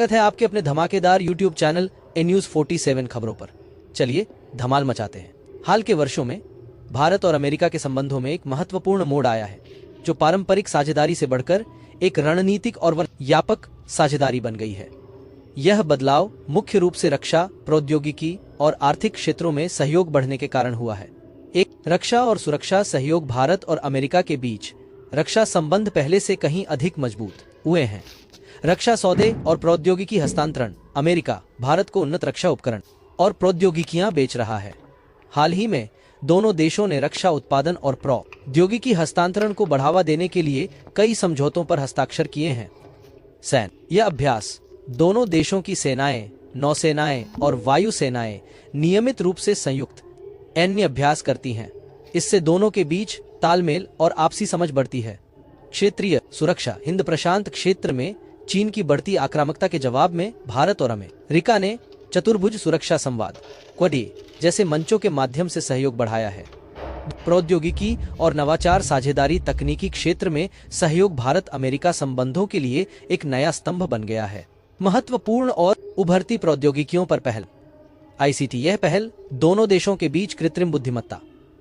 स्वागत है आपके अपने धमाकेदार YouTube चैनल ए न्यूज़ 47 खबरों पर। चलिए धमाल मचाते हैं। हाल के वर्षों में भारत और अमेरिका के संबंधों में एक महत्वपूर्ण मोड़ आया है, जो पारंपरिक साझेदारी से बढ़कर एक रणनीतिक और व्यापक साझेदारी बन गई है। यह बदलाव मुख्य रूप से रक्षा, प्रौद्योगिकी और आर्थिक क्षेत्रों में सहयोग बढ़ने के कारण हुआ है। एक रक्षा और सुरक्षा सहयोग भारत और अमेरिका के बीच रक्षा संबंध पहले से कहीं अधिक मजबूत हुए हैं। रक्षा सौदे और प्रौद्योगिकी हस्तांतरण। अमेरिका भारत को उन्नत रक्षा उपकरण और प्रौद्योगिकियां बेच रहा है। हाल ही में दोनों देशों ने रक्षा उत्पादन और प्रौद्योगिकी हस्तांतरण को बढ़ावा देने के लिए कई समझौतों पर हस्ताक्षर किए हैं। सैन्य यह अभ्यास दोनों देशों की सेनाएं, नौसेनाएं और वायु सेनाएं नियमित रूप से संयुक्त सैन्य अभ्यास करती हैं। इससे दोनों के बीच तालमेल और आपसी समझ बढ़ती है। क्षेत्रीय सुरक्षा। हिंद प्रशांत क्षेत्र में चीन की बढ़ती आक्रामकता के जवाब में भारत और अमेरिका ने चतुर्भुज सुरक्षा संवाद क्वाड जैसे मंचों के माध्यम से सहयोग बढ़ाया है। प्रौद्योगिकी और नवाचार साझेदारी। तकनीकी क्षेत्र में सहयोग भारत अमेरिका संबंधों के लिए एक नया स्तंभ बन गया है। महत्वपूर्ण और उभरती प्रौद्योगिकियों पर पहल। ICT यह पहल दोनों देशों के बीच कृत्रिम बुद्धिमत्ता,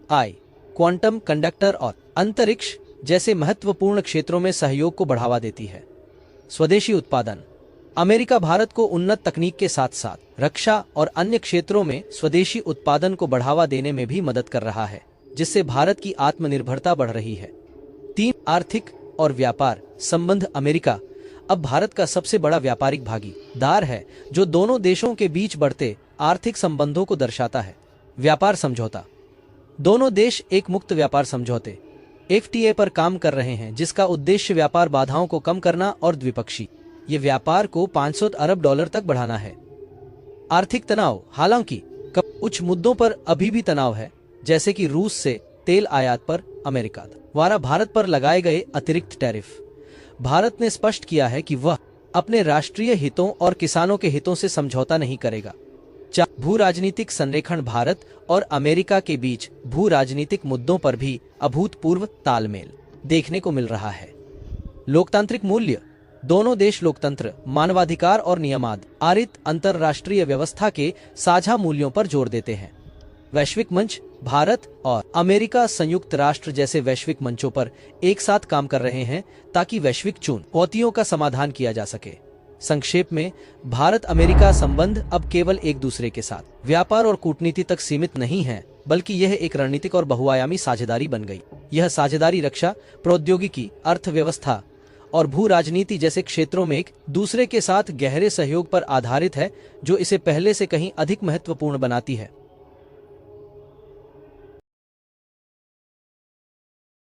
क्वांटम कंडक्टर और अंतरिक्ष जैसे महत्वपूर्ण क्षेत्रों में सहयोग को बढ़ावा देती है। स्वदेशी उत्पादन। अमेरिका भारत को उन्नत तकनीक के साथ साथ रक्षा और अन्य क्षेत्रों में स्वदेशी उत्पादन को बढ़ावा देने में भी मदद कर रहा है, जिससे भारत की आत्मनिर्भरता बढ़ रही है। 3. आर्थिक और व्यापार संबंध। अमेरिका अब भारत का सबसे बड़ा व्यापारिक भागीदार है, जो दोनों देशों के बीच बढ़ते आर्थिक संबंधों को दर्शाता है। व्यापार समझौता। दोनों देश एक मुक्त व्यापार समझौते FTA पर काम कर रहे हैं, जिसका उद्देश्य व्यापार बाधाओं को कम करना और द्विपक्षीय व्यापार को $500 अरब तक बढ़ाना है। आर्थिक तनाव। हालांकि कुछ मुद्दों पर अभी भी तनाव है, जैसे कि रूस से तेल आयात पर अमेरिका द्वारा भारत पर लगाए गए अतिरिक्त टैरिफ। भारत ने स्पष्ट किया है कि वह अपने राष्ट्रीय हितों और किसानों के हितों से समझौता नहीं करेगा। भू राजनीतिक संरेखण। भारत और अमेरिका के बीच भू राजनीतिक मुद्दों पर भी अभूतपूर्व तालमेल देखने को मिल रहा है। लोकतांत्रिक मूल्य। दोनों देश लोकतंत्र, मानवाधिकार और नियमाधारित अंतरराष्ट्रीय व्यवस्था के साझा मूल्यों पर जोर देते हैं। वैश्विक मंच। भारत और अमेरिका संयुक्त राष्ट्र जैसे वैश्विक मंचों पर एक साथ काम कर रहे हैं, ताकि वैश्विक चुनौतियों का समाधान किया जा सके। संक्षेप में, भारत अमेरिका संबंध अब केवल एक दूसरे के साथ व्यापार और कूटनीति तक सीमित नहीं है, बल्कि यह एक रणनीतिक और बहुआयामी साझेदारी बन गई। यह साझेदारी रक्षा, प्रौद्योगिकी, अर्थव्यवस्था और भू राजनीति जैसे क्षेत्रों में एक दूसरे के साथ गहरे सहयोग पर आधारित है, जो इसे पहले से कहीं अधिक महत्वपूर्ण बनाती है।